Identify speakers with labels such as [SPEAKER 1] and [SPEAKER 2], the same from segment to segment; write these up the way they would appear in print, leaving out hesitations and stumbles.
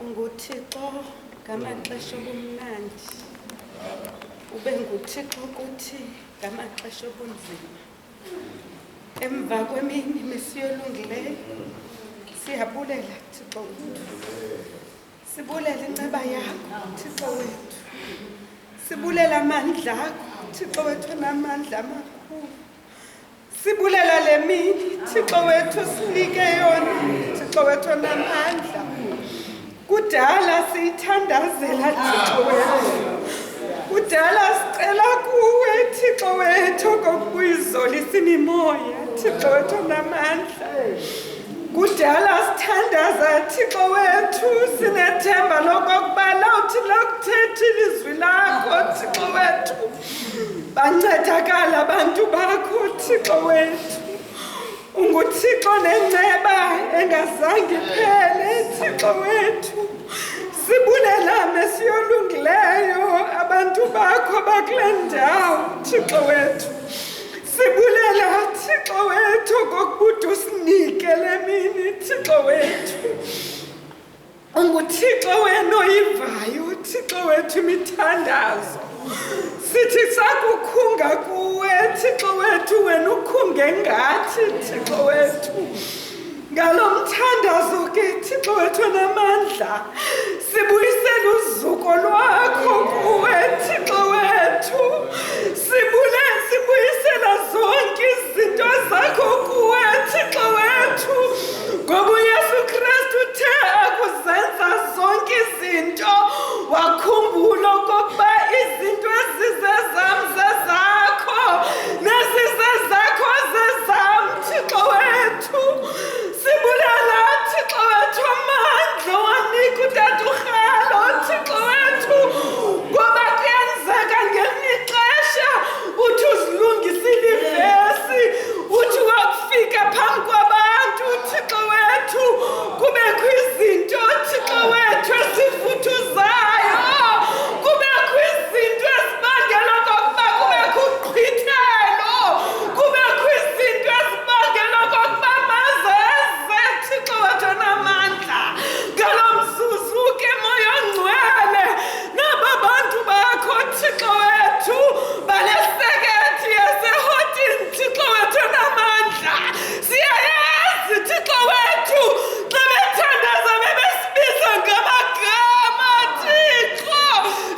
[SPEAKER 1] UNguThixo ngamaxesha obumnandi, ube nguThixo kuthi ngamaxesha obunzima. Emva kwemini mesiyolungileyo siyabulela Thixo wethu, sibulela inceba yakho Thixo wethu, sibulela amandla akho Thixo wethu namandla amakhulu. Sibulela le mini Thixo wethu sinike yona Thixo wethu namandla. Kudala siyithandazela Thixo wethu, kudala sicela kuwe Thixo wethu kokuyizolisa imimoya Thixo wethu namandla. Kudala sithandaza Thixo wethu sinethemba lokokubana uthi lokuthetha ilizwi lakho Thixo wethu bancedakala abantu bakho Thixo wethu. UNguThixo nenceba engazange iphele Thixo wethu. Sibulela mesiyolungileyo abantu bakho bakule ndawo Thixo wethu. Sibulela Thixo wethu kokubuda usinike le mini Thixo wethu. UNguThixo wena Thixo wethu imithandazo sithi sakukhunga kuwe Thixo wethu wena ukhunge ngathi Thixo wethu ngalo mthandazo ke Thixo wethu namandla sibuyisela uzuko lwakho kuwe Thixo wethu sibuyisela zonke izinto zakho kuwe Thixo wethu ngoba uYesu Kristu uthe akuzenza zonke izinto wakhumbula ukuba izinto ezizezam zezakho nezizezakho zezam Thixo wethu sibulela Thixo wethu amandla wanika utata uRhalo Thixo wethu ngoba kuyenzeka ngelinye ixesha uthi uzilungisile ivesi uthi wakufika phambi kwabantu Thixo wethu kubekho izinto Thixo wethu esifuthuzayo kubekho izinto ezibangela okokuba kubekho uqhwithelo kubekho izinto ezibangela okokuba mazeze Thixo wethu namandla ngalo mzuzu ke moya ongcwele naba bantu bakho Thixo wethu balesekethi yasehotini Thixo wethu namandla siyayazi Thixo wethu xa bethandaza bebesibiza ngamagama Thixo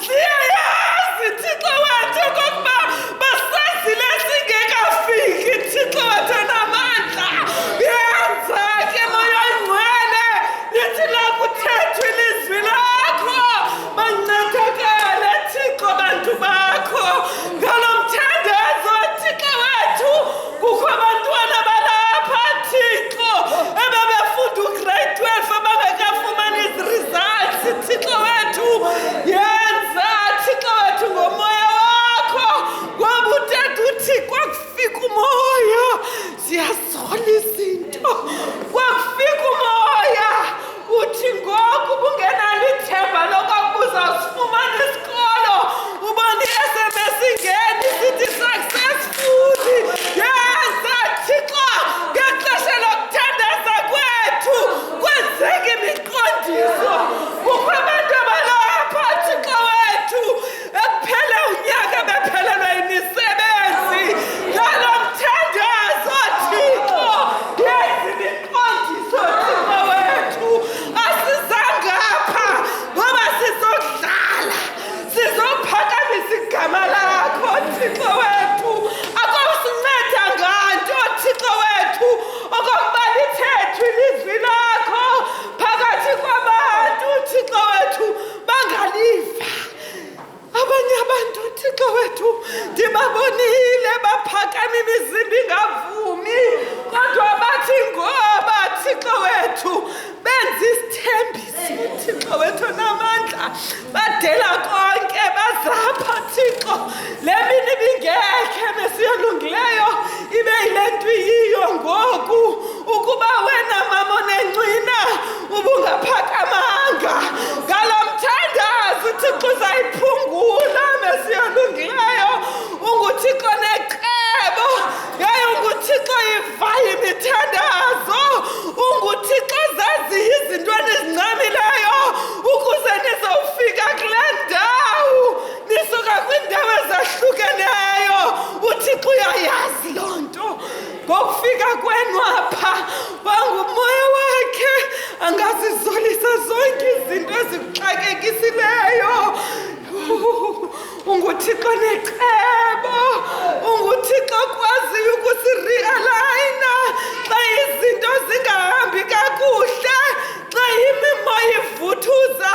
[SPEAKER 1] siyayazi Thixo wethu okokuba basazile singekafiki Thixo wethu namandla yenza ke moya ongcwele lithi lakuthethwa ilizwi lakho bancedakale Thixo bantu bakho ngalo mthandazo Thixo wethu kukho abantwana balapha Thixo ebebefunda ugrade 12 abangekafumani izi-results Thixo wethu yenza Thixo wethu ngomoya wakho ngoba utata uthi kwakufika umoya ziyazola izinto kwakufika umoya uthi ngoku ubungenalo ithemba lokokuba uzawusifumana isikolo ubona i-SMS ingeni sithi successfully yenza Thixo ngexesha lokuthandaza kwethu kwenzeka imiqondiso kukho abantu abalapha Thixo wethu ekuphele unyaka bephelelwe yimisebenzi ngalo mthandazo Thixo yenza imiqondiso Thixo wethu asizangapha ngoba sizodlala sizophakamisa igama lakho Thixo wethu akosinceda nganto Thixo wethu okokuba lithethwe ilizwi lakho phakathi kwabantu Thixo wethu bangaliva abanye abantu Thixo wethu ndibabonile baphakama imizimba ingavumi kodwa bathi ngoba Thixo wethu benza isithembiso Thixo wethu namandla badela konke bazapha Thixo le mini ibingekhe mesiyolungileyo ibe yile nto iyiyo ngoku ukuba wena mama onencina ubungaphakamanga ngalo mthandazo Thixo uzayiphungula mesiyolungileyo unguThixo necebo yaye unguThixo ivayo imithandazo unguThixo zaziyo izinto ezincamileyo ukuze nizofika kule ndawo nisuka kwiindawo ezahlukeneyo uThixo uyayazi loo nto ngokufika kwenu apha wangumoya wakhe angazizolisa zonke izinto ezikuxakekisileyo unguThixo necebo unguThixo kwaziyo ukusirealayina xa izinto zingahambi kakuhle xa imimoya ivuthuza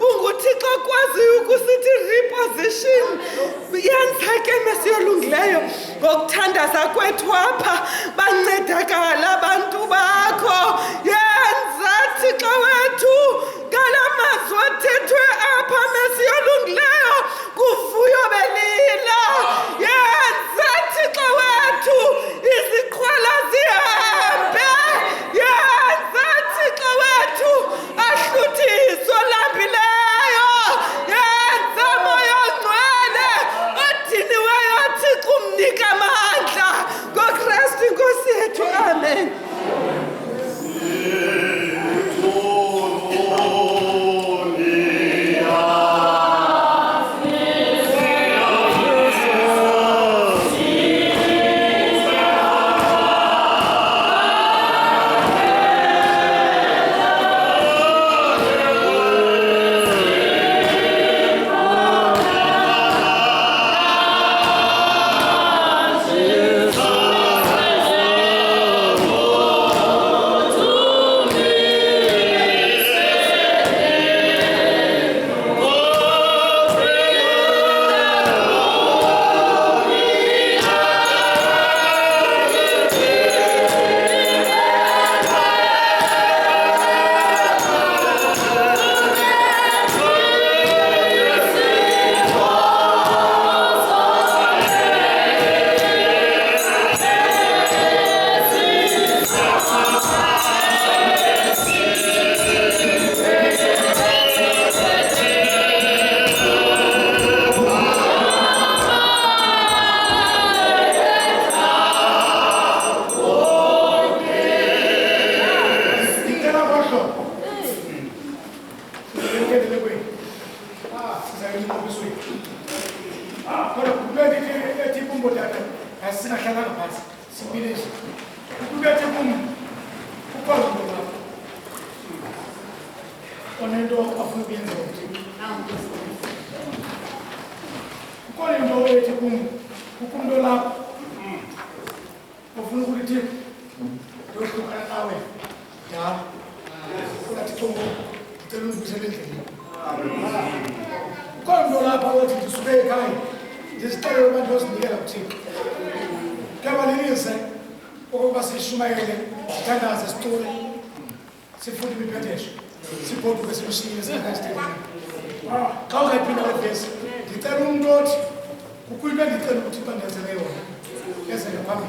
[SPEAKER 1] unguThixo kwaziyo ukusithi reposition yenza ke mesiyolungileyo ngokuthandaza kwethu apha bancedakala abantu bakho yenza Thixo wethu ngala mazwi athethwe apha mesiyolungileyo kuvuyo belila yenza Thixo wethu iziqhwala zihambe yenza Thixo wethu ahluthiso lambileyo yenza moya ongcwele odiniweyo Thixo umnika amandla ngoKristu inkosi yethu amen.
[SPEAKER 2] Siendele kweli. Sasa hivi ndio vizuri. Kwa kubedi eti kumbo dada. Asina kana basi. Sibile. Kubedi kumbo. Kwa kumbo. Onendo afubienzo. Kwa ndo eti kumbo. Kukundo la. Ufunu kuliti. Ndio tukana nawe. Ya. Kuna tikongo. Telu biselele. Quando la parola ti sulle kai, ti stai romando sniga la uti. Cavaliere, o passi shumaile, tana za story. Se fundi mi piace. Si può che si uscire se la stai. Kau kai pina la fes. Ti tarum dot. Ku be di tarum ti panda za leo. Esa ya pami.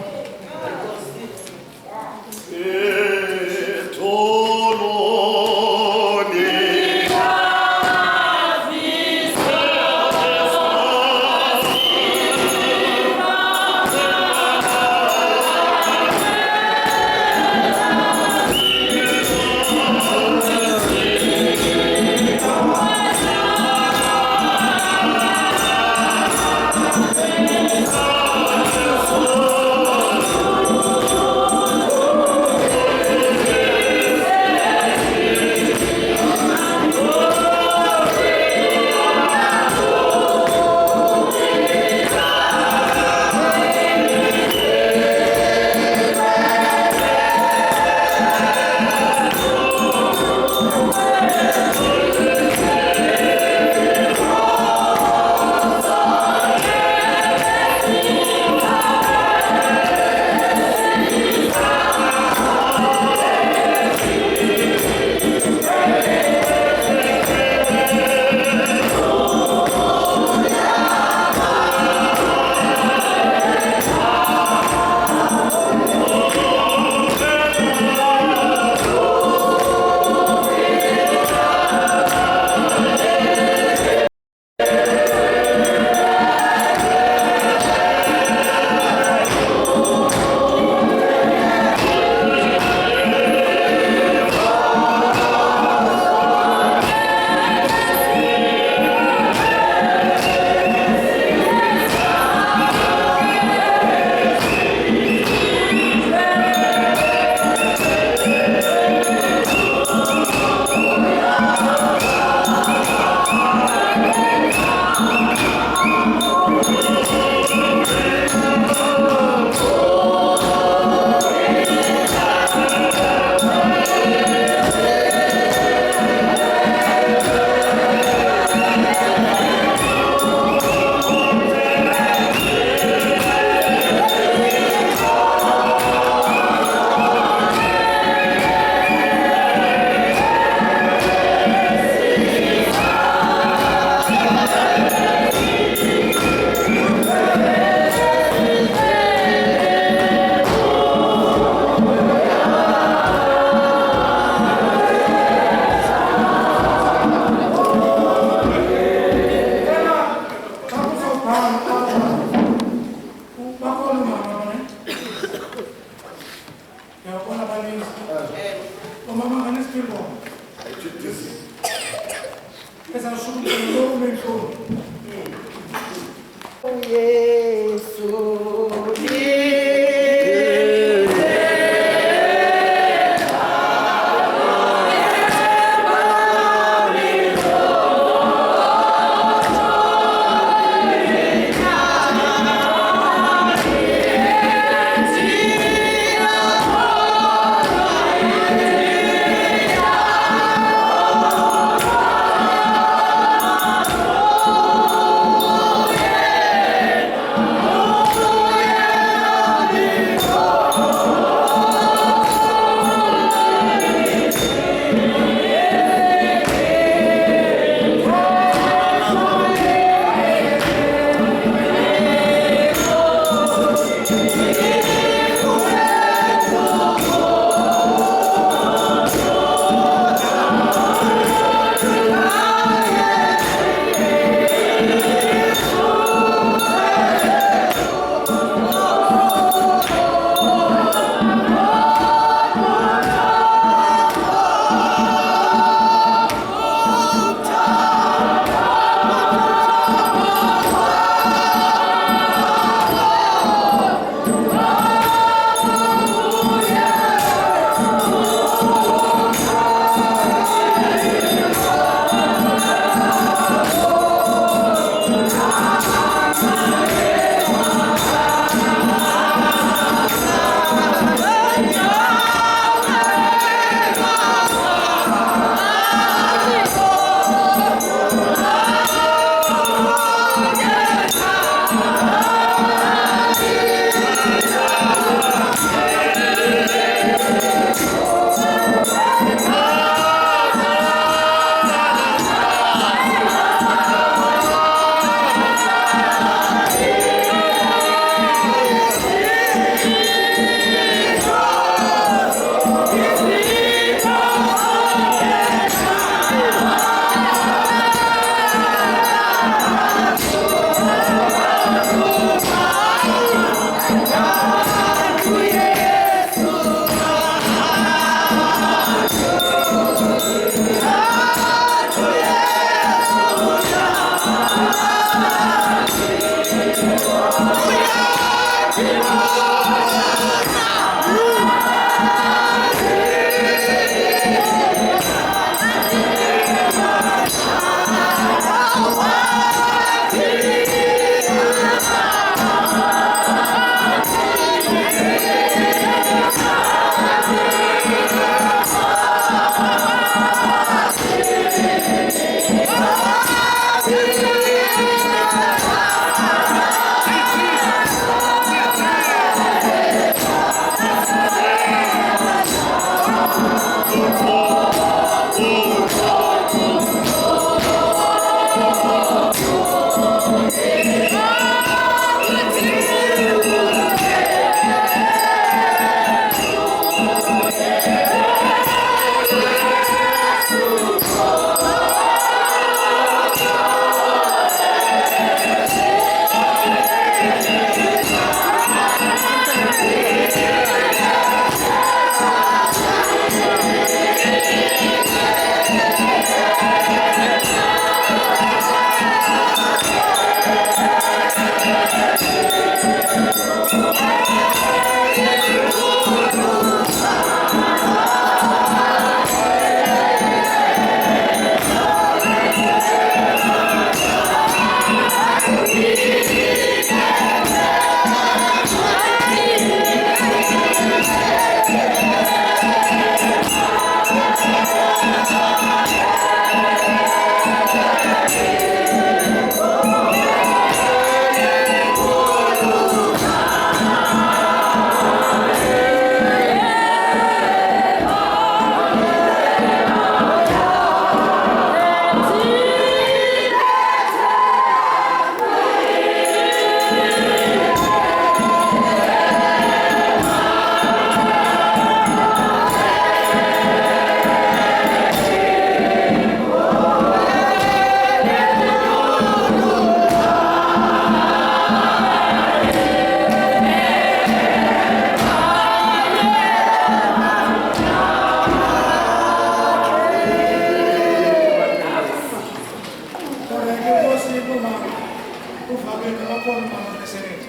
[SPEAKER 2] Mabeka bakhona mama besebenza.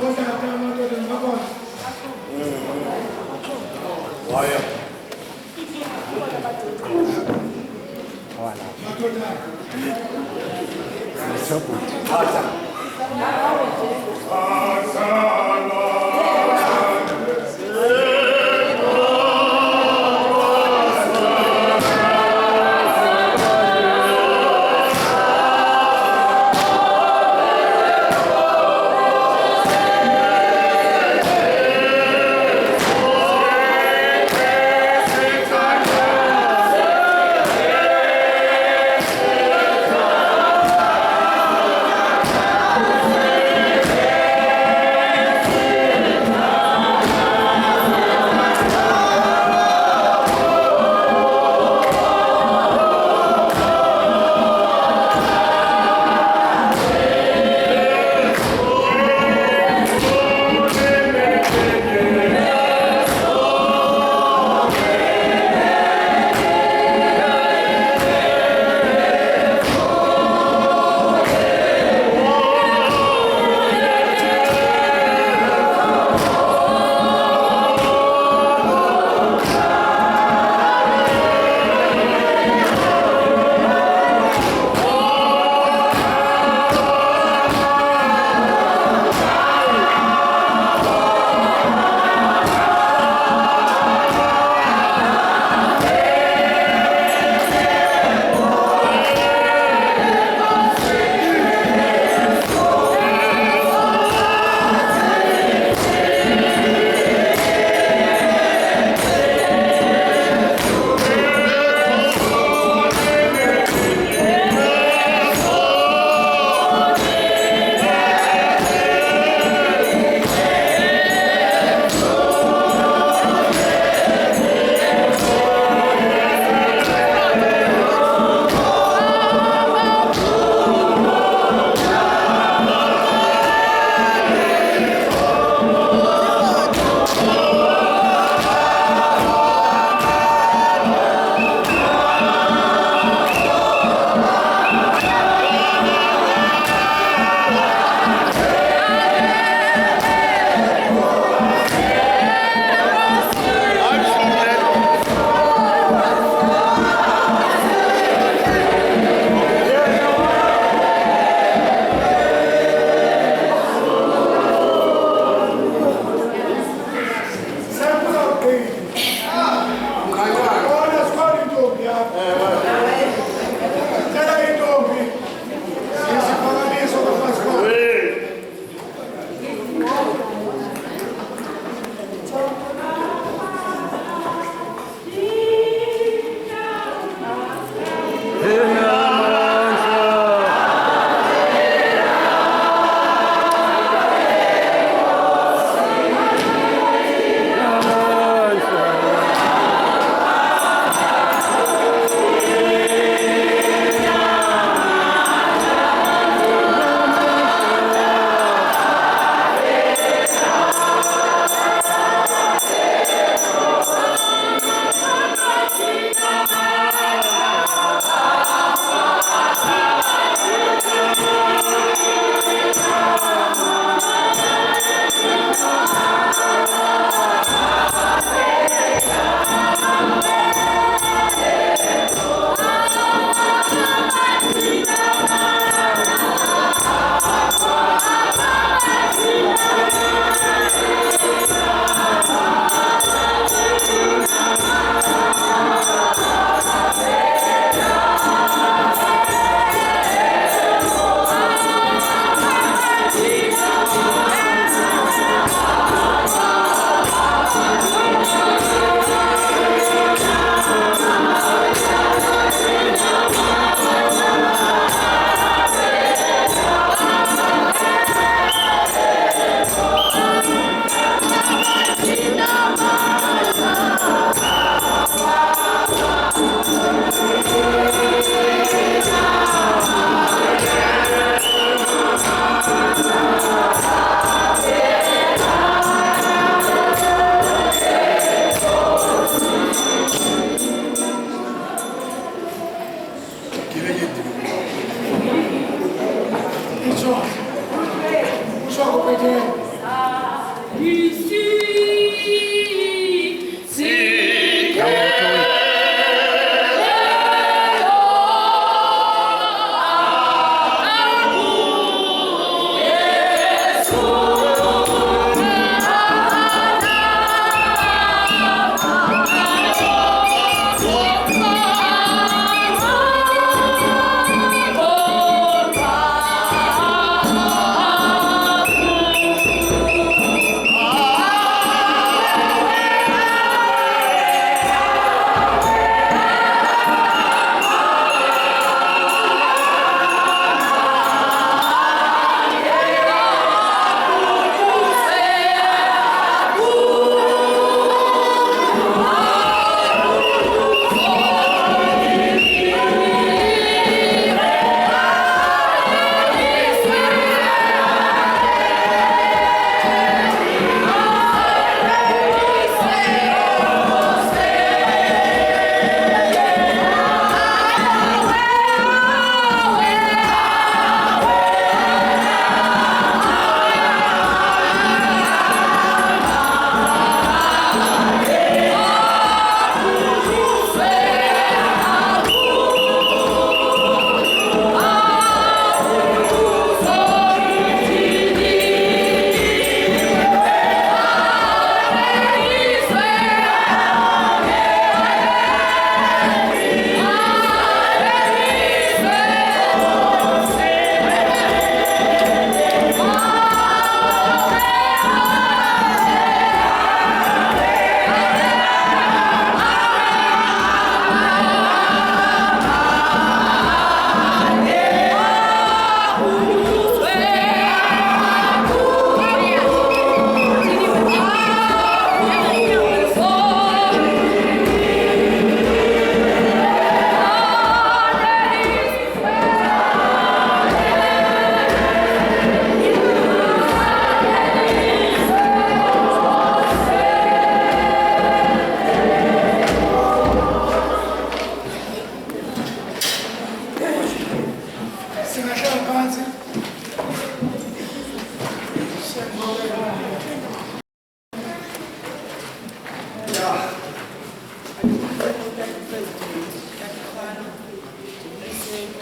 [SPEAKER 2] Otata amadoda bakhona. Waya. Madoda. Hata.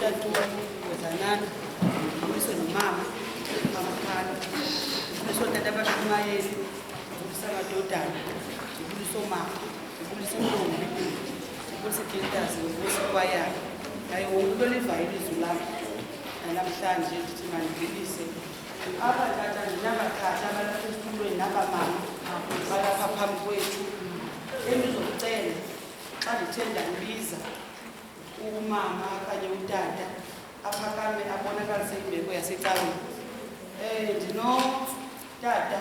[SPEAKER 1] utatu wezanana ubuliso nomama amakhaya ubuliso tata abashumayeli ubuliso amadodana ubuliso mama ubuliso ntombi ubuliso gentazi ubuliso kwayana yaye wonke ulolivayo ilizwi lami namhlanje ndithi mandilise abatata ndinabatata abalapha esitulweni nabamama balapha phambi kwethu endizokucela xa ndithe ndambiza umama okanye utata aphakame abonakalise imbeko yasecaweni ndinotata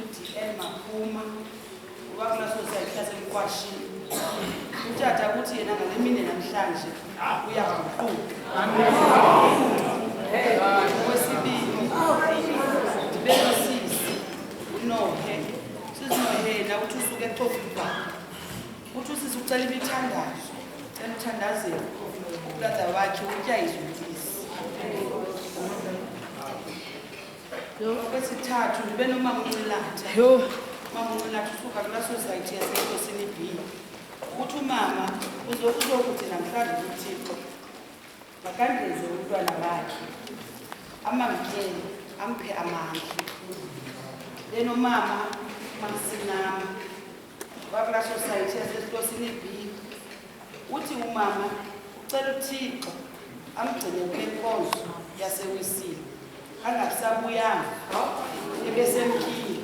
[SPEAKER 1] uDM Maphuma ukulaa society yasemqwashini utata uthi yena ngale mini namhlanje uyaguquka okwesibili ndibe nosisi uNohe sisinohe yena uthi usuke eCofimba uthi usisi ucela imithandazo emthandazeni ubrother wakhe utya izulisi okwesithathu ndibe nomama uNcilatha mama uNcilatha usuka kulaa society yaseNkosini B uthi umama uzokuthi namhlanje uThixo makandeze umntwana wakhe amamkele amphe amandla lenomama Mamsinama wakulaa society yaseNkosini B uthi umama ucela uThixo amgcine kule nkonzo yasewisile angasabuyanga ebesemkile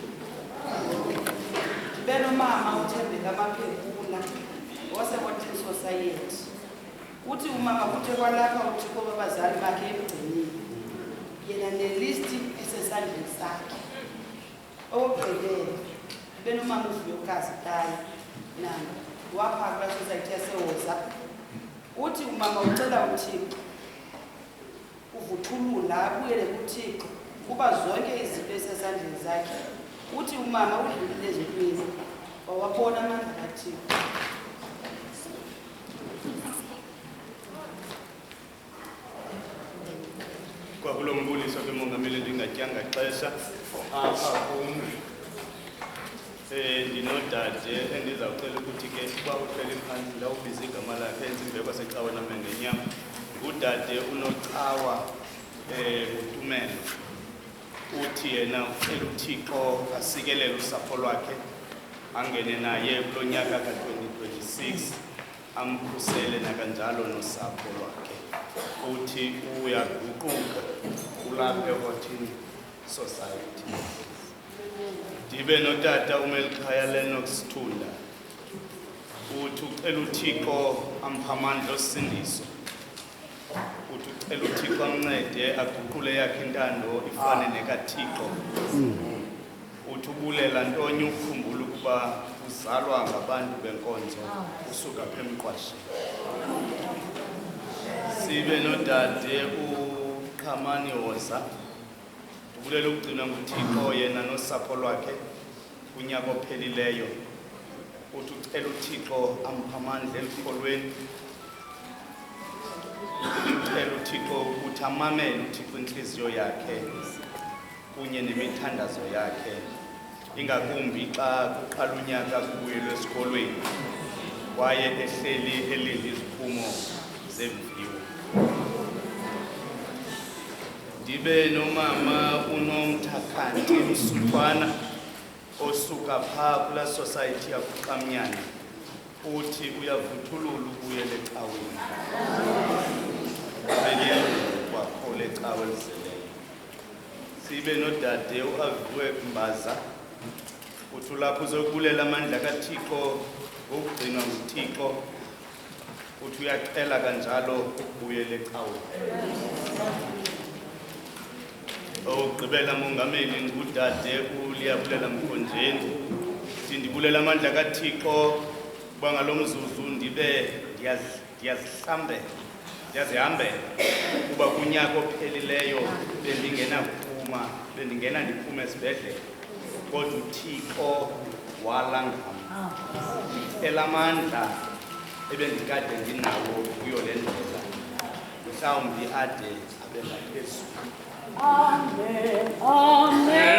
[SPEAKER 1] ndibe nomama uThembeka Maphekula waseWatering Society uthi umama kuthe kwalapha uThixo babazali bakhe emgcinile yena nelisti esesandleni sakhe okugqibela ndibe nomama uVuyokazi Taya nami wapha kulaa society yaseWoza uthi umama ucela uThixo uvuthulula abuyele kuThixo kuba zonke izinto esesandleni zakhe uthi umama udlulile ezintweni wawabona amandla kaThixo
[SPEAKER 3] kwakulo mbuliso ke mongameli ndingatyanga xesha apha kum ndinodade endizawucela ukuthi ke uba uhleli phantsi ndawubiza igama lakhe entsimbe kwasecawa namengenyama ngudade unocawa uTumelo uthi yena ucela uThixo asikelele usapho lwakhe angene naye kulo nyaka ka-2026 amkhusele nakanjalo nosapho lwakhe uthi uyaguquka kulapha eWatering Society ndibe notata uMelikhaya Lennox Thunda uthi ucela uThixo amphe amandla osindiso uthi ucela uThixo amncede aguqule yakhe intando ifane nekaThixo uthi ubulela ntonye ukukhumbula ukuba uzalwa ngabantu benkonzo usuka apha emqwashini sibe nodade uQhamani Hoza ubulela ukugcinwa nguThixo yena nosapho lwakhe kunyaka ophelileyo uthi ucela uThixo amphe amandla emkholweni ucela uThixo ukuthi amamele uThixo inhliziyo yakhe kunye nemithandazo yakhe ingakumbi xa kuqala unyaka kubuyelwe esikolweni kwaye ehleli elinde iziphumo zemviwo ndibe nomama uNomthakhanti Msuthwana osuka phaa kulaa society yakuQamnyana uthi uyavuthulula ubuyele ecaweni kwakho lecawa elizeleyo sibe nodade uAviwe Mbaza uthi ulapho uzokubulela amandla kaThixo ngokugcinwa nguThixo uthi uyacela kanjalo ukubuyela ecaweni ogqibela mongameli ngudade uLiyabulela Mkhonjeni uthi ndibulela amandla kaThixo kuba ngalo mzuzu ndibe ndiyazihambela kuba kunyaka ophelileyo bendingena ndiphume esibhedlele kodwa uThixo walangama elamandla ebendikade ndinawo kuyo le ndlela mhlawumbi ade abe ngaphezulu.
[SPEAKER 4] Amen. Amen.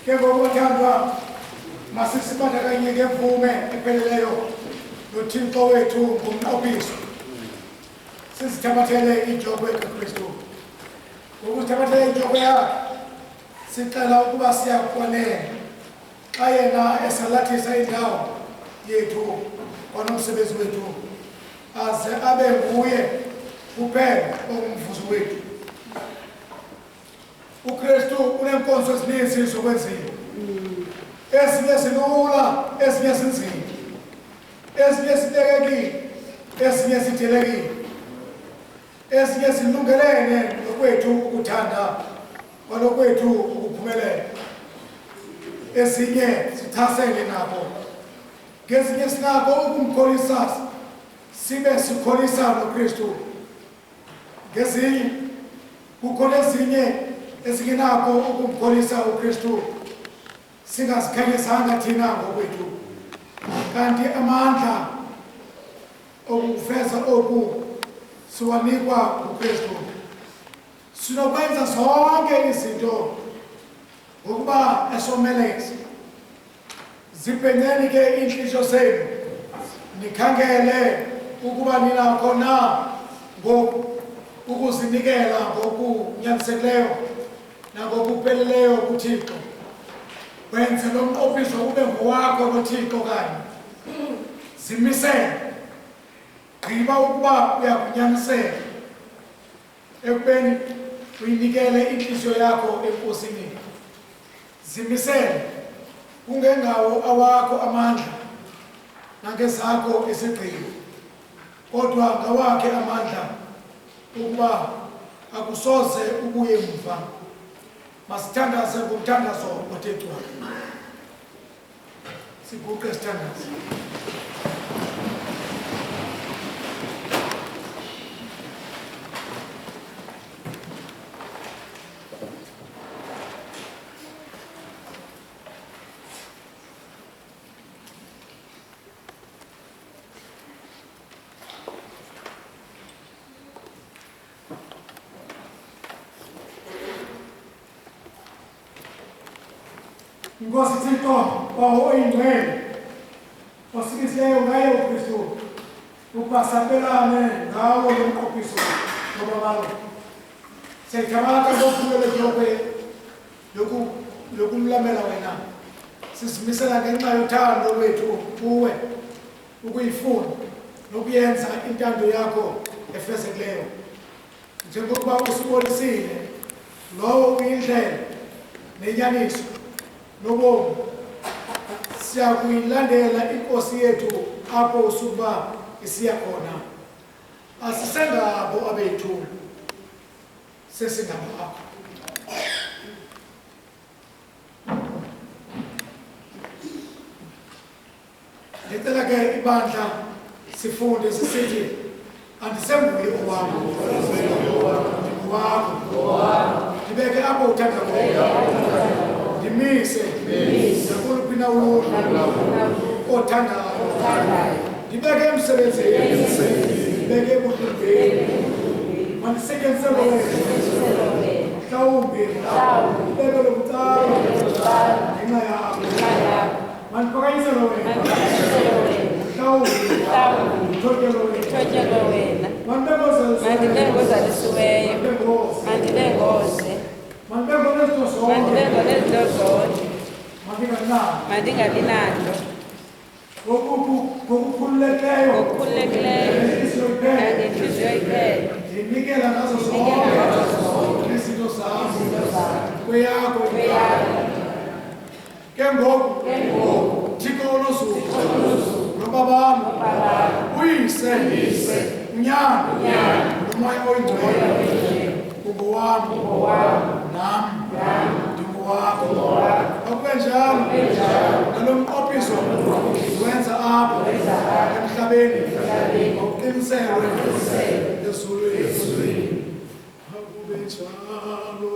[SPEAKER 2] ke ngokuthandwa masisibandakanye ngemvume epheleleyo noThixo wethu ngumnqobiso sizithabathele injongo kaKristu ngokuthabathela injongo yakhe sicela ukuba siyakufanele xa yena esalathisa indawo yethu kwanomsebenzi wethu aze abe nguye kuphela ongumvuzo wethu. uKristu unenkonzo ezininzi zokwenziwa, ezinye zilula, ezinye zinzima, ezinye zibekekile, esinye sidelekile, esinye silungelene nokwethu ukuthanda kwalokwethu ukuphumelela, esinye sithasele nabo, ngezinye sinako ukumkholisa sibe sikholisa noKristu, ngezinye kukhona ezinye esingenako ukumkholisa uKristu singazikhanyisanga thina ngokwethu, kanti amandla okufeza oku siwanikwa uKristu. Sinokwenza zonke izinto ngokuba esomeleza. Zibhenyeni ke inhliziyo zenu nikhangele ukuba ninakho na ukuzinikela ngokunyanisekileyo nangokupheleleyo kuThixo. Wenze lo mqophiso ube ngowakho noThixo kanye. Zimisele. Gqiba ukuba uyakunyanisela ekubeni uyinikele inhliziyo yakho enkosini. Zimisele kungengawo awakho amandla nangezakho izigqibo, kodwa ngawakhe amandla ukuba akusoze ubuye emva. Masithandaze ngomthandazo oThixo. Siguqe sithandaze. Nkosi Thixo, oyingcwele osikisileyo ngaye uKristu, upasapelane ngawo lo mqophiso ngobabalo. Siyayithabatha ngokuphumeleleyo yokumlamela wena. Sizimisela ngenxa yothando lwethu kuwe ukuyifuna nokuyenza intando yakho efezekileyo. Njengokuba usibonisile lowo uyindlela nenyaniso nobomi, siyakuyilandela inkosi yethu apho usukuba isiya khona. Asisengabo abethu, sesingabakho. Ngicela ke ibandla sifunde sisithi andisembuye owami, ngowakho. Ndibeke apho uthanda khona. Ndimise nakuluphi othandayo. Ndibeke emsebenzini, ndibeke ebuhlungeni. Mandisetyenzisele wena. Mhlawumbi ndibeke lo mcala ngenxa yakho. Mandiphakanyisele wena. Mhlawumbi ndithotyelwe wena. Mandibeke ozalisiweyo. Mandibeke ose. Mandibeke nezinto zonke. Mandingabi nanto. Ngokukhululekileyo nangenhliziyo iphela. Ndinikela ngazo zonke izinto zam kweyakho. Ke ngoku Thixo olozulu nobabam uyise unyana nomoya oyingcwele ungowami nam ndingowakho. Okwenjalo nalo mqophiso wenza apho emhlabeni ngokuqiniselwe ezulwini. Akube njalo.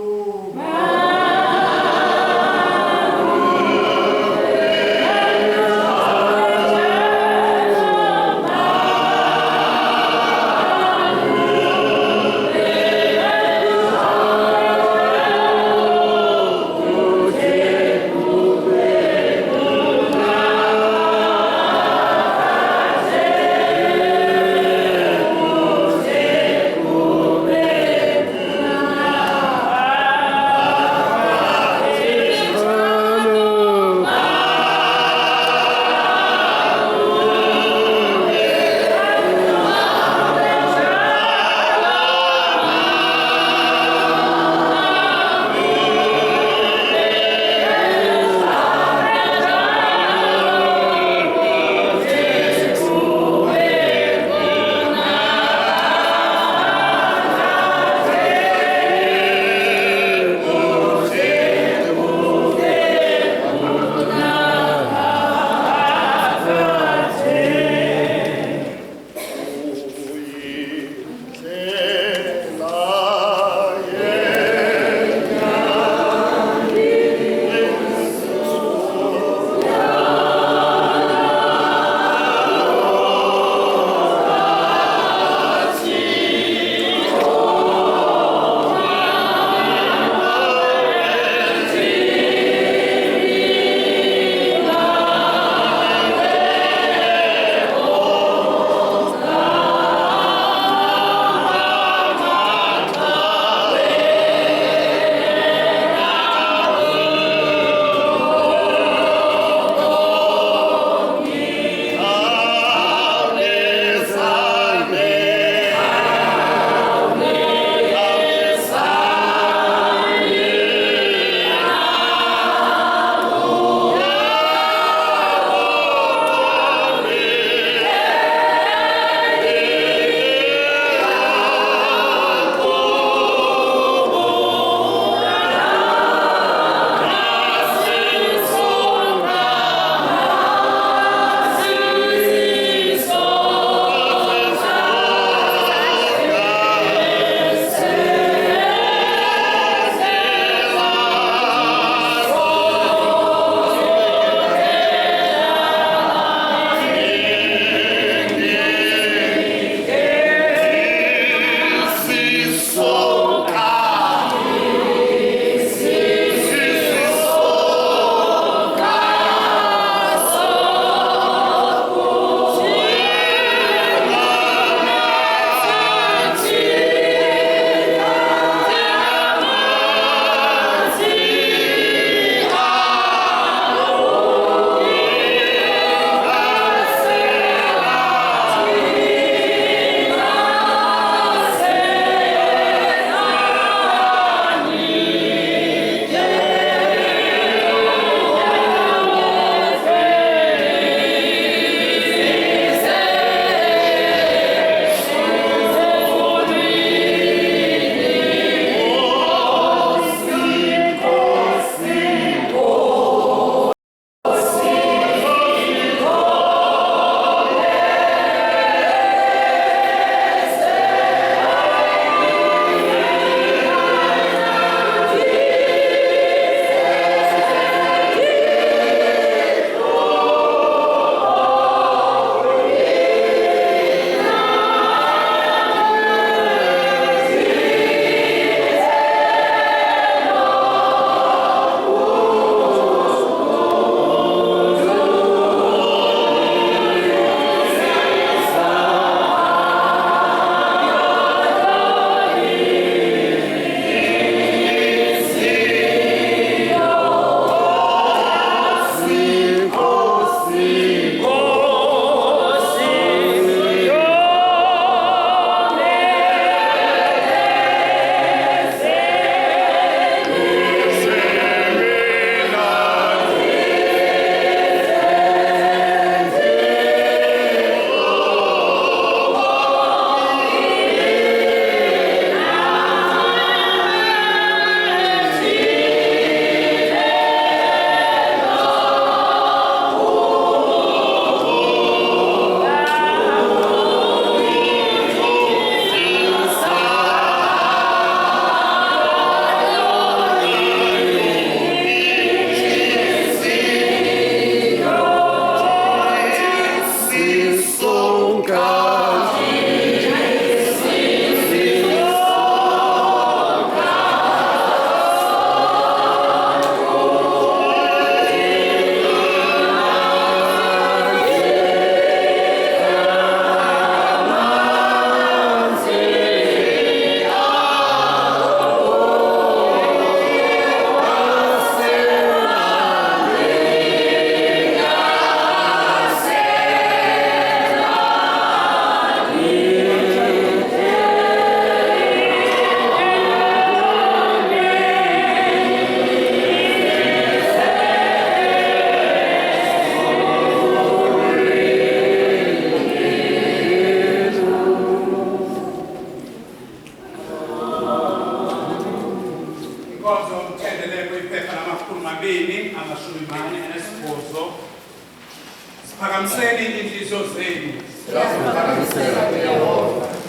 [SPEAKER 5] izinhliziyo zenu.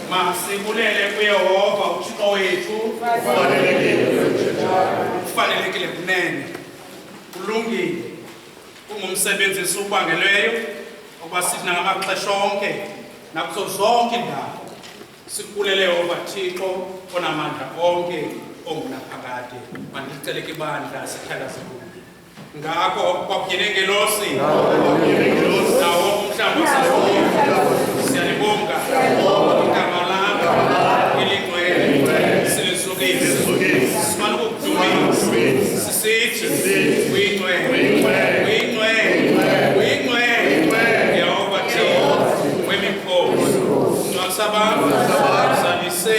[SPEAKER 5] Masibulele kuYehova uThixo wethu. Kufanelekile kunene. Kulungile. Kungumsebenzi esiwubangelweyo ukuba sithi ngamaxesha onke nakuzo zonke indawo sibulele Yehova Thixo onamandla onke ongunaphakade. Mandicele ke ibandla sithandazelwe. Ngakho kwakunye ngelosi nawo umhlaba siyalibonga igama lakho elingcwele silizukile simane ukudumisa sisithi uyingcwele Yehova Thixo wemikhosi ungcwalisabantu uzalise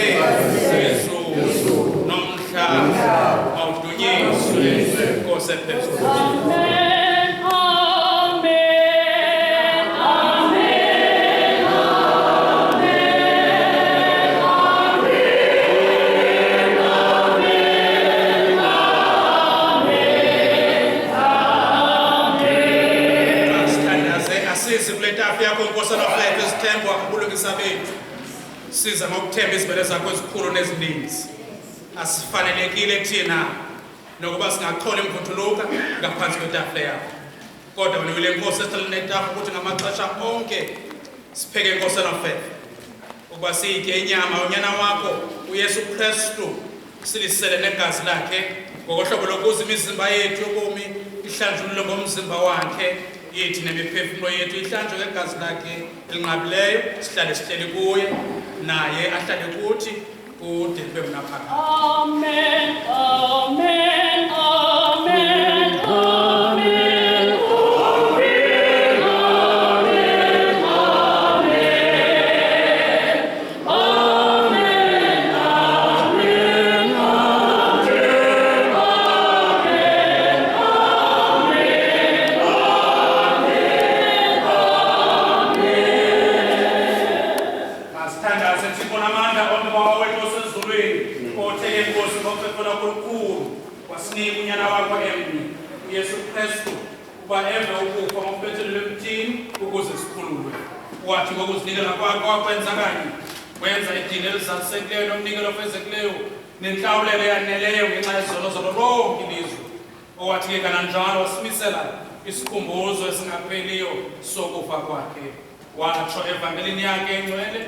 [SPEAKER 5] izulu nomhlaba awudunyiswe Nkosi ephezulu.
[SPEAKER 4] Amen, amen, amen,
[SPEAKER 5] Asize kule tafu yakho Nkosi nofethu isithembu wakubulungisa bethu. Siza ngokuthemba izibele zakho ezikhulu nezininzi. Asifanelekile thina nokuba singachola imvuthuluka ngaphansi kwetafule yakho. Kodwa wena uyile Nkosi esithalela netafu ukuthi ngamaxesha onke sipheke Nkosi nofethu. Ukuba siyitye inyama yonyana wakho uYesu Kristu silisele negazi lakhe ngokohlobo lokuza imizimba yethu yobomi ihlanjululwe ngomzimba wakhe yithi nemiphefumulo yethu ihlanjwe ngegazi lakhe elinqabileyo sihlale sihleli kuye naye ahlale kuthi kude kube mnaphakade.
[SPEAKER 4] amen, amen, amen, amen,
[SPEAKER 5] Masithandaze Thixo namandla onke Baba wethu osezulwini otheke Nkosi ngokuphefumula kolukhulu wasinika unyana wakho emnye uYesu Kristu uba eve ukufa ngokubethelelwa emthini ukuze sikhululwe. Wathi ngokuzinikela kwakho wakwenza kanye wenza idini elizalisekileyo nomnikelo ofezekileyo nenhlawulelo eyaneleyo ngenxa yezono zalo lonke ilizwe. Owathi-ke kananjalo wasimisela isikhumbuzo esingapheliyo sokufa kwakhe. Watsho evangelini yakhe engcwele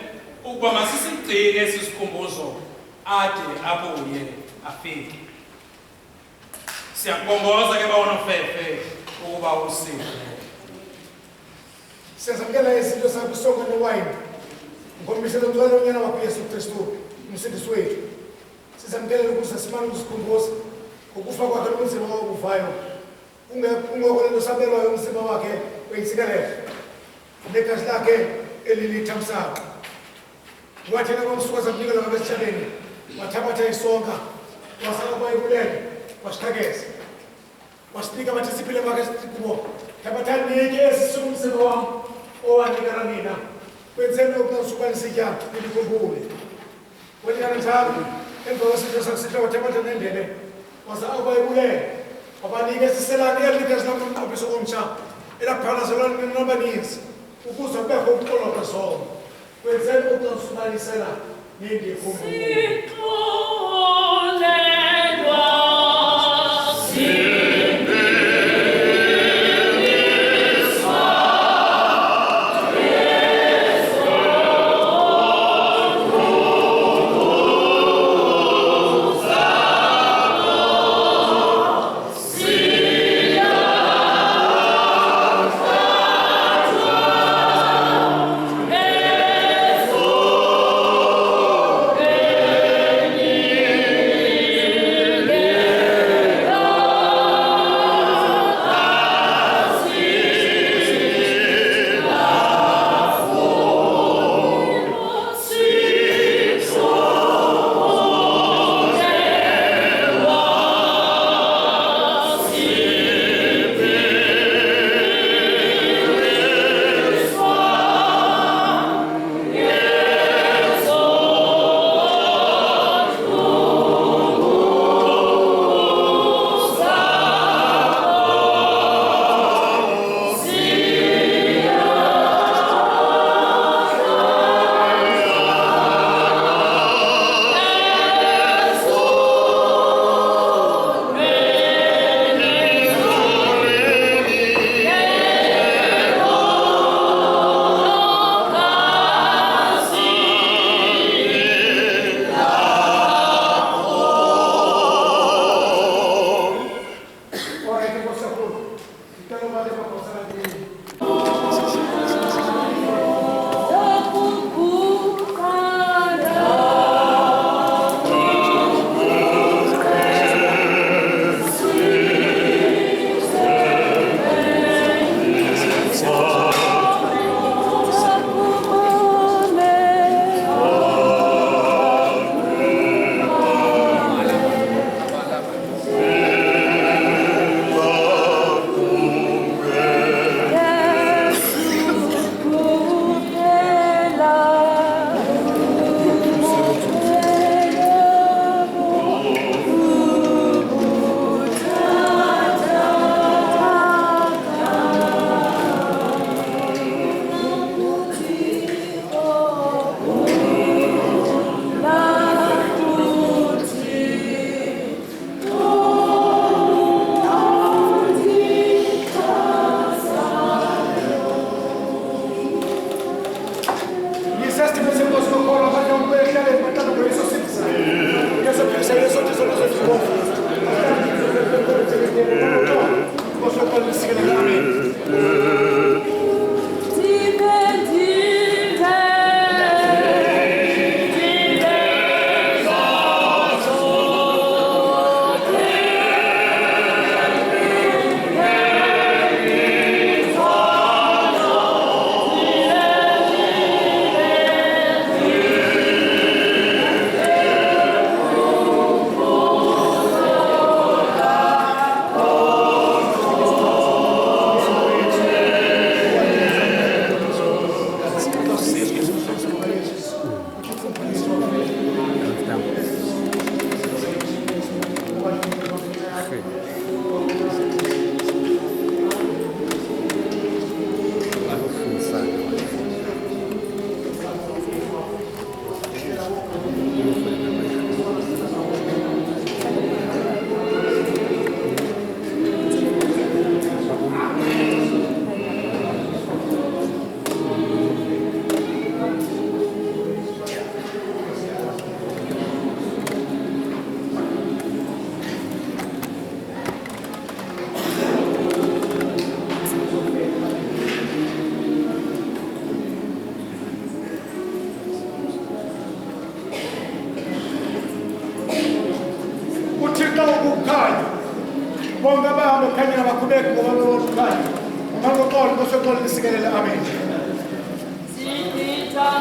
[SPEAKER 5] ukuba masisigcine esi sikhumbuzo ade abuye afike. Siyakubongoza ke bawonofefe ukuba usihle.
[SPEAKER 2] Siyazamkela izinto sakho sonke newayini ngomiselo ngcwele unyana wakho Yesu Kristu umsindisi wethu. Sizamkela ukuze simane ukusikhumbuza ukufa kwakhe nomzimba wakhe uvayo ungekho lento sabelwayo umzimba wakhe uyinsikelelo negazi lakhe elilithamsanqa. Wathena kwamsuka zamnikela ngabesitshaleni wathabatha isonka wasala kwayibulela wasiqhakeza wasinika bathi siphile bakhe kubo thabathani nike esisuka umzimba wami owanikela mina kwenzeni ukusuka lisitya nilikhumbule. Wenyana njalo emva kwesinto sakusihla wathabatha nendebe wasa akwayibulela wabanika esiselane eligazi namqophiso omtsha elaphalazelwa nabaninzi ukuze kubekho ukuxolwa kwezono. Kwenzeni ukusumanisela nindikhumbule.
[SPEAKER 4] Amen.
[SPEAKER 2] bonke abahambe kukhanya nabaqhubeki ngoba bekukhanya ungakuqola kusoqola lisikelele amen
[SPEAKER 4] Sa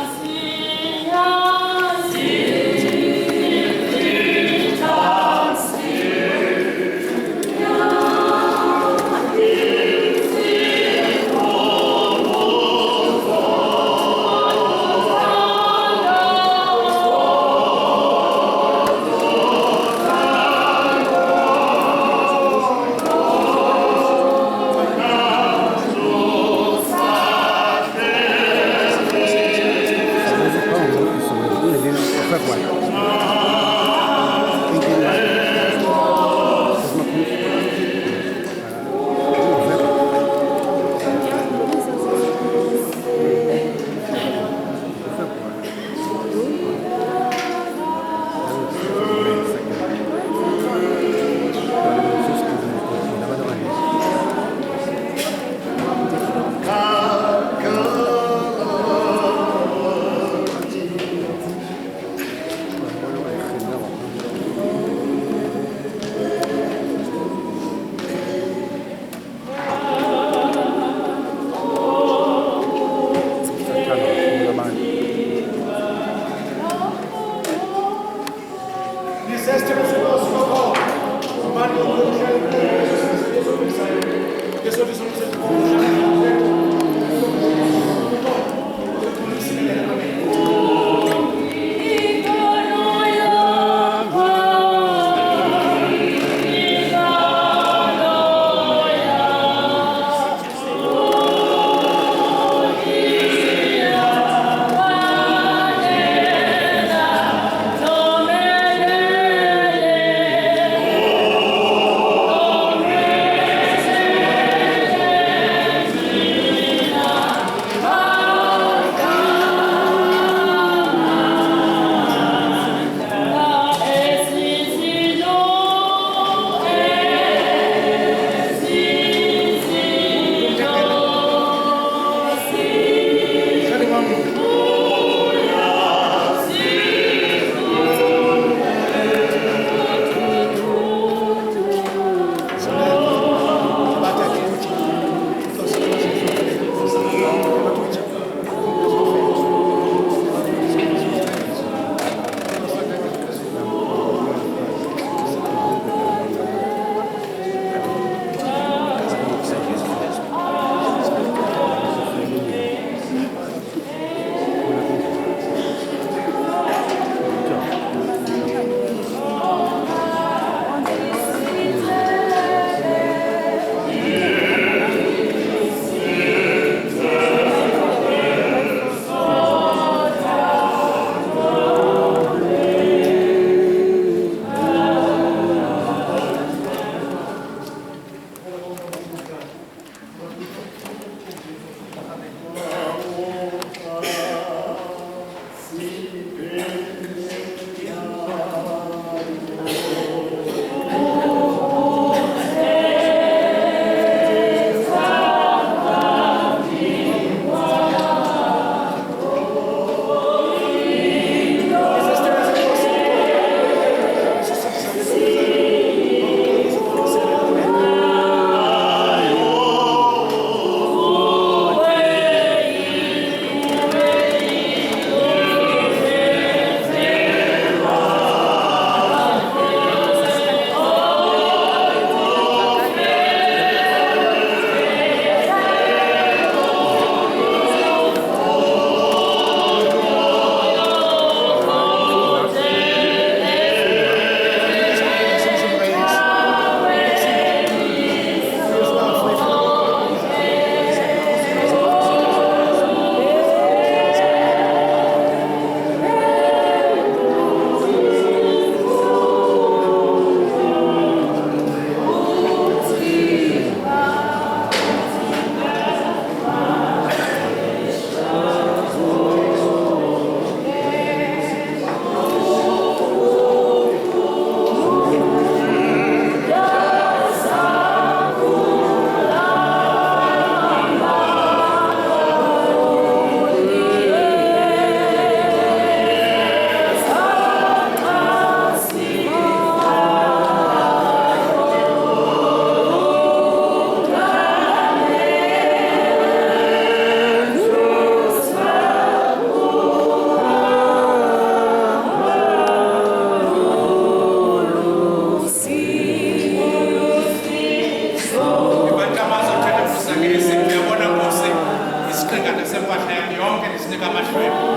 [SPEAKER 5] amahlwempu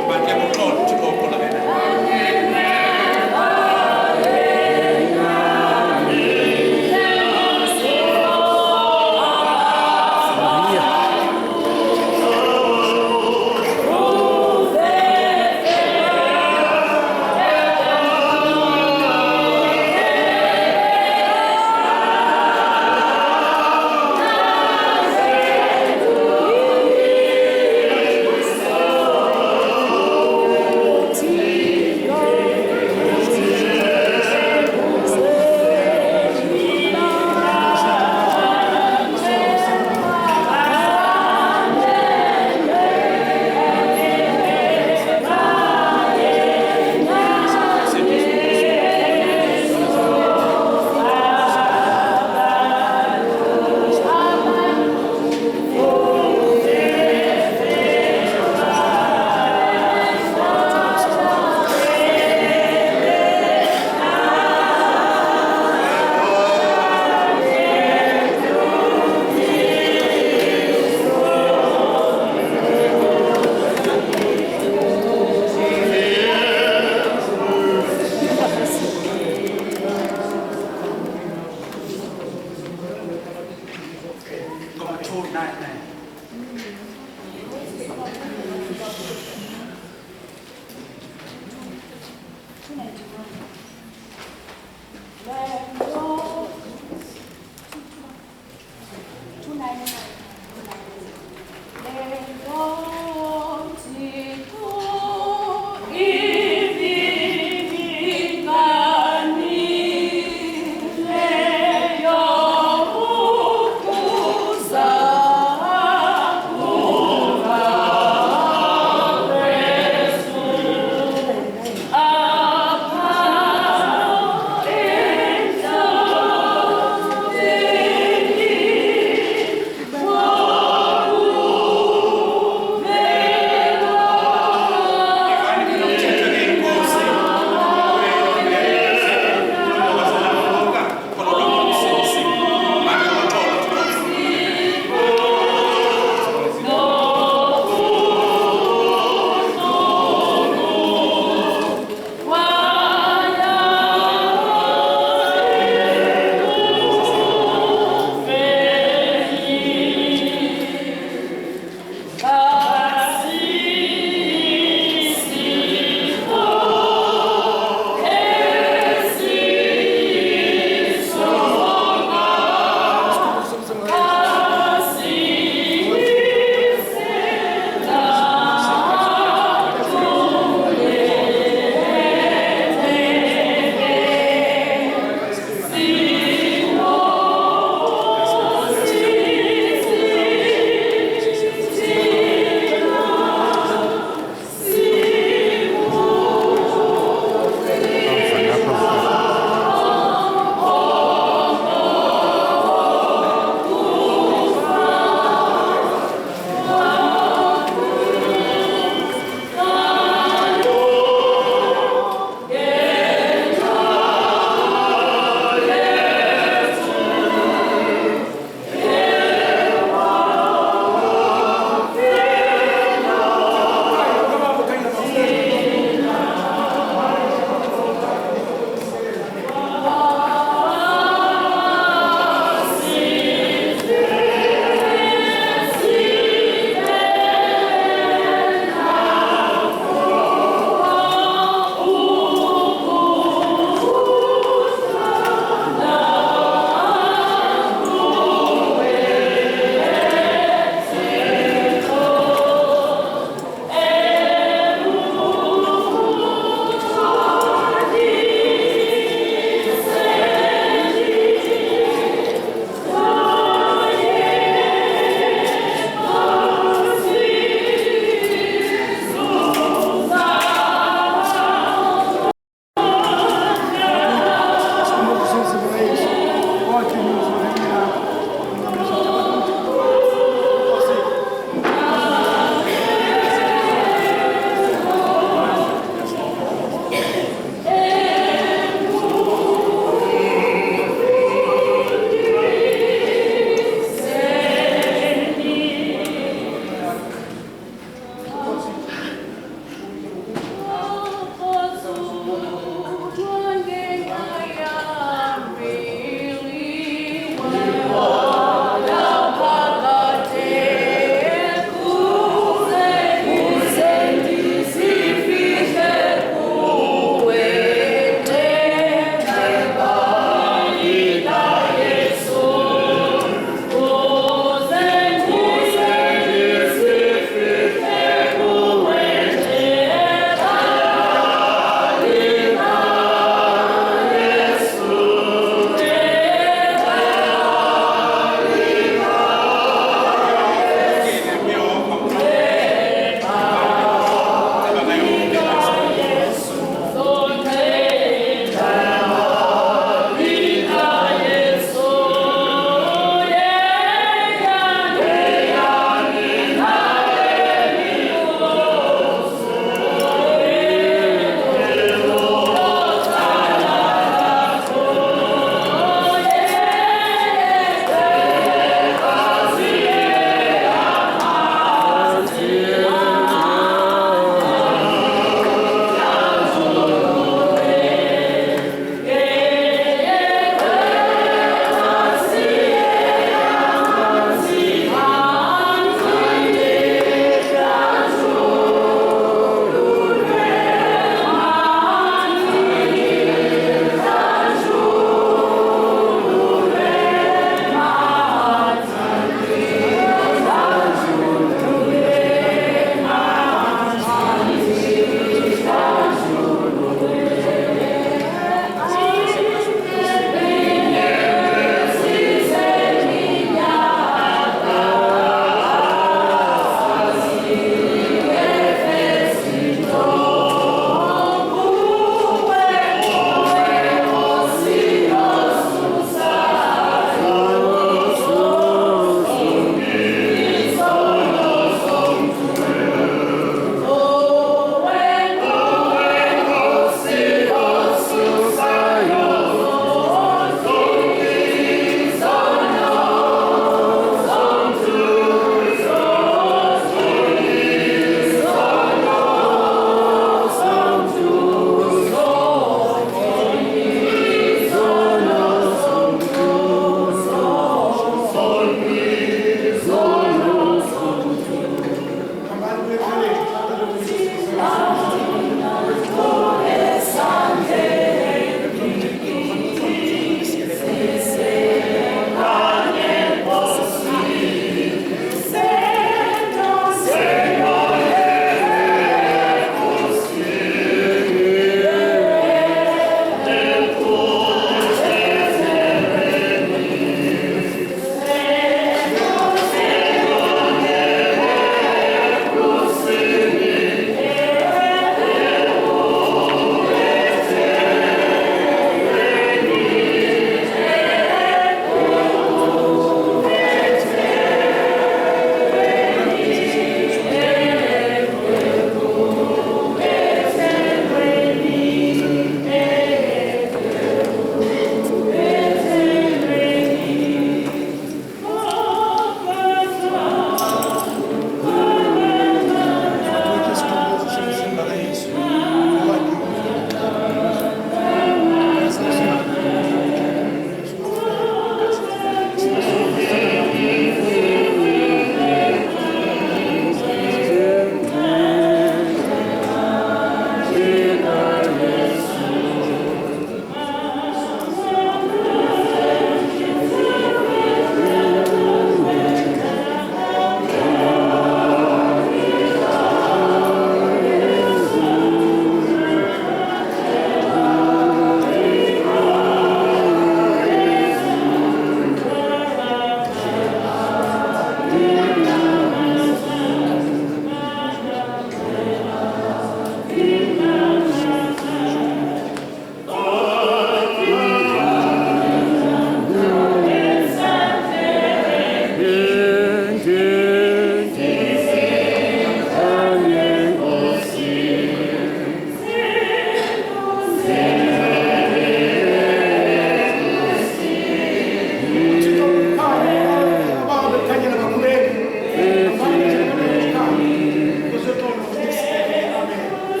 [SPEAKER 5] abantu yakuqonda ukuthi kokhona wena
[SPEAKER 6] Ti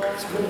[SPEAKER 4] Amen.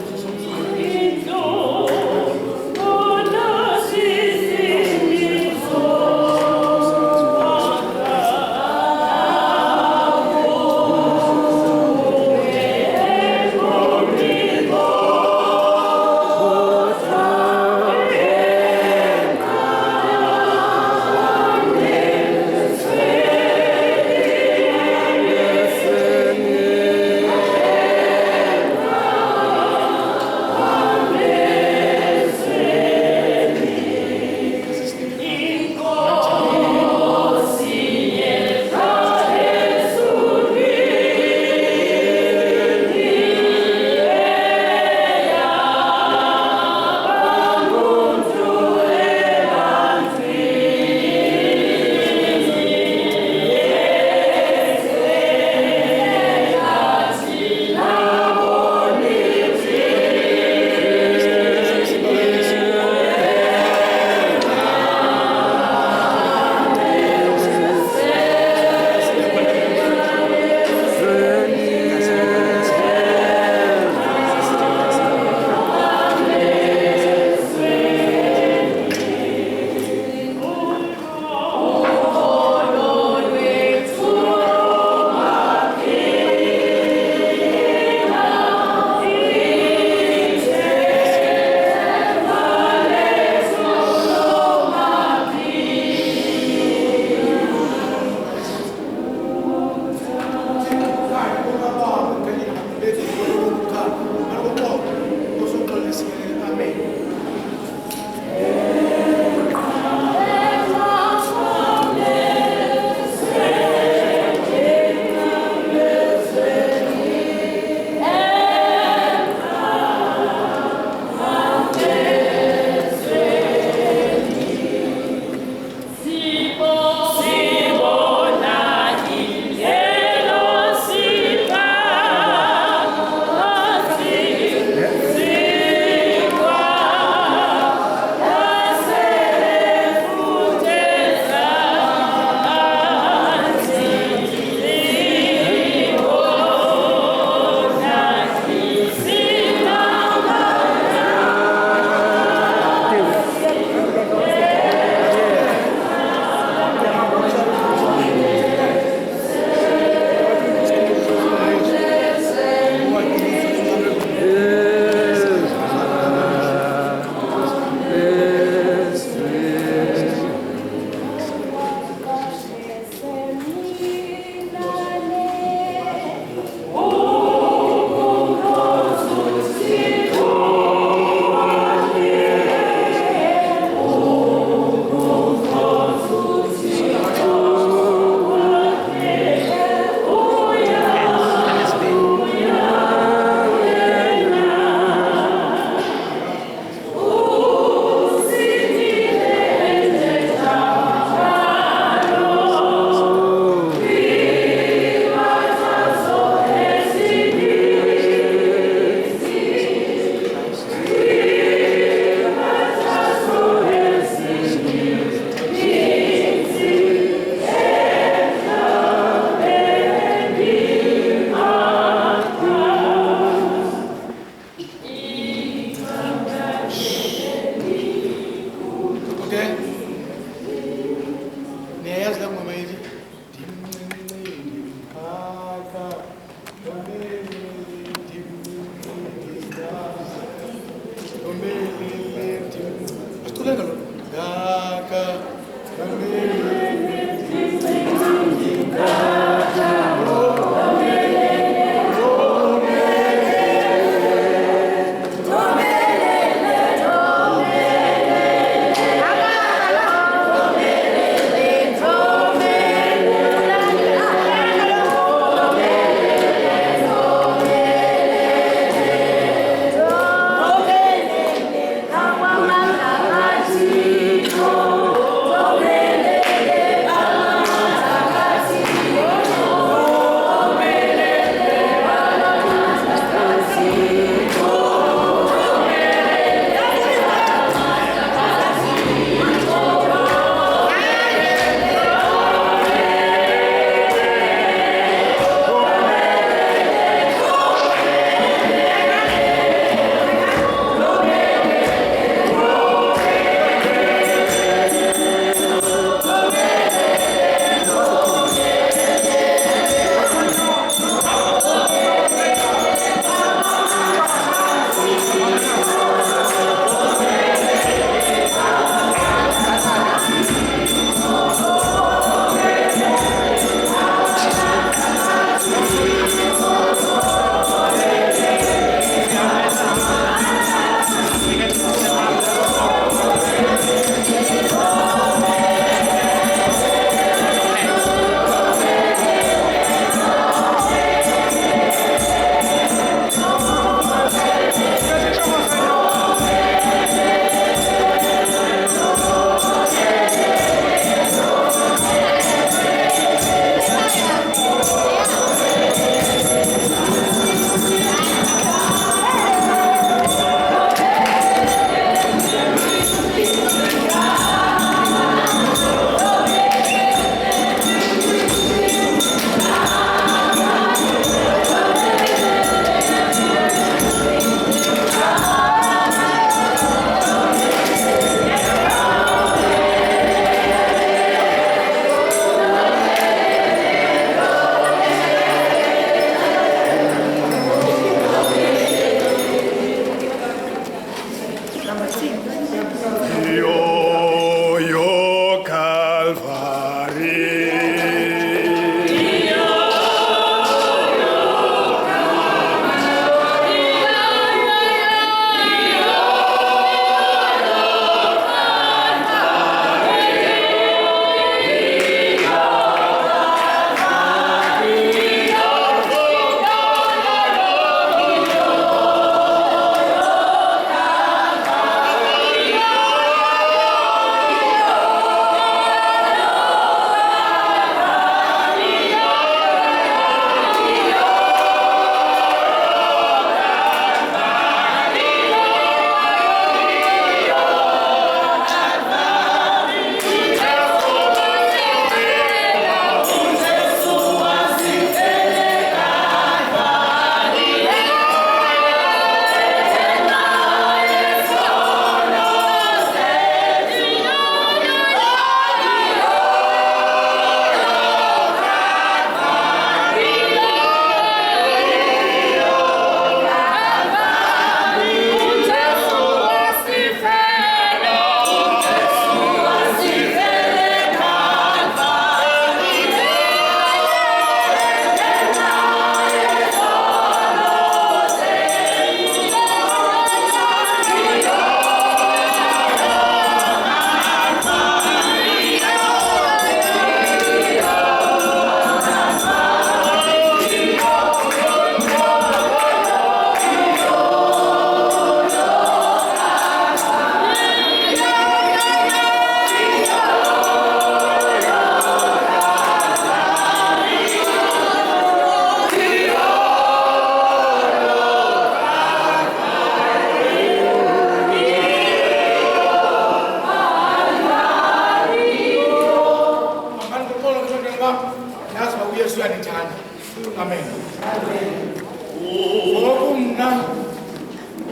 [SPEAKER 2] Nami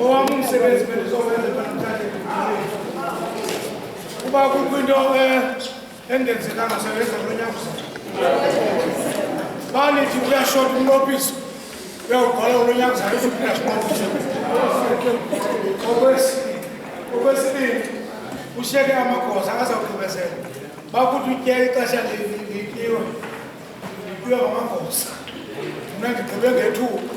[SPEAKER 2] owami umsebenzi bendizowenza namhlanje kuba kwinto engenzekanga sayenza kulo nyaka banithi uyashota umlopisi uyawugqala kulo nyaka okwesibili ushiyeke amagosa akazawugqibezela bakuthi utye ixesha lityiwe ngamagosa mna ndigqibe ngethuba.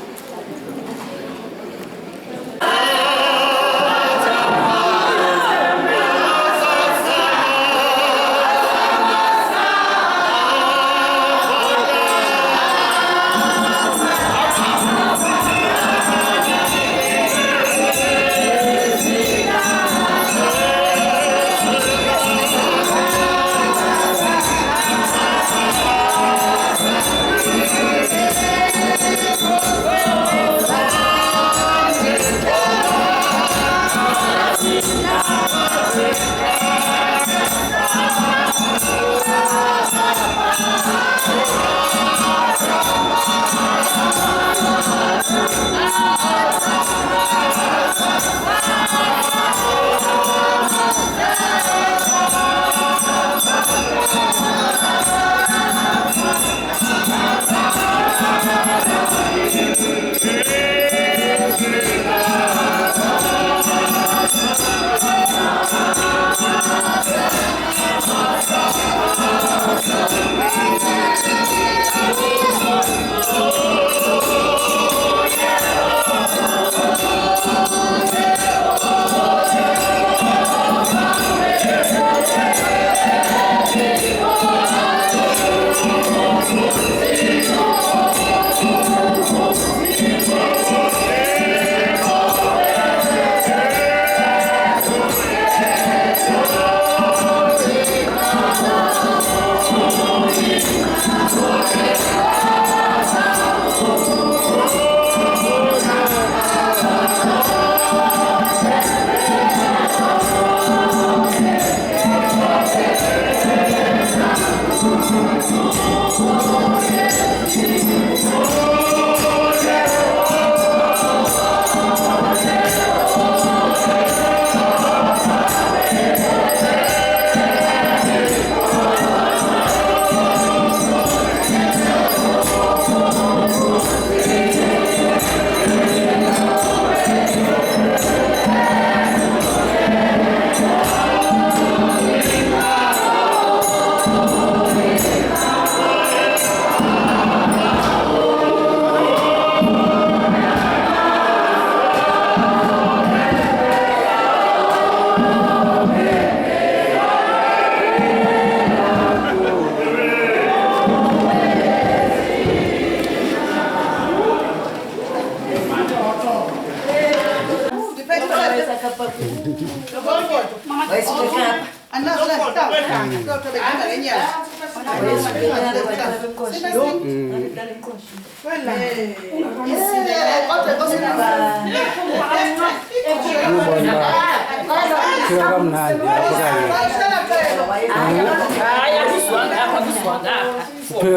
[SPEAKER 6] Phê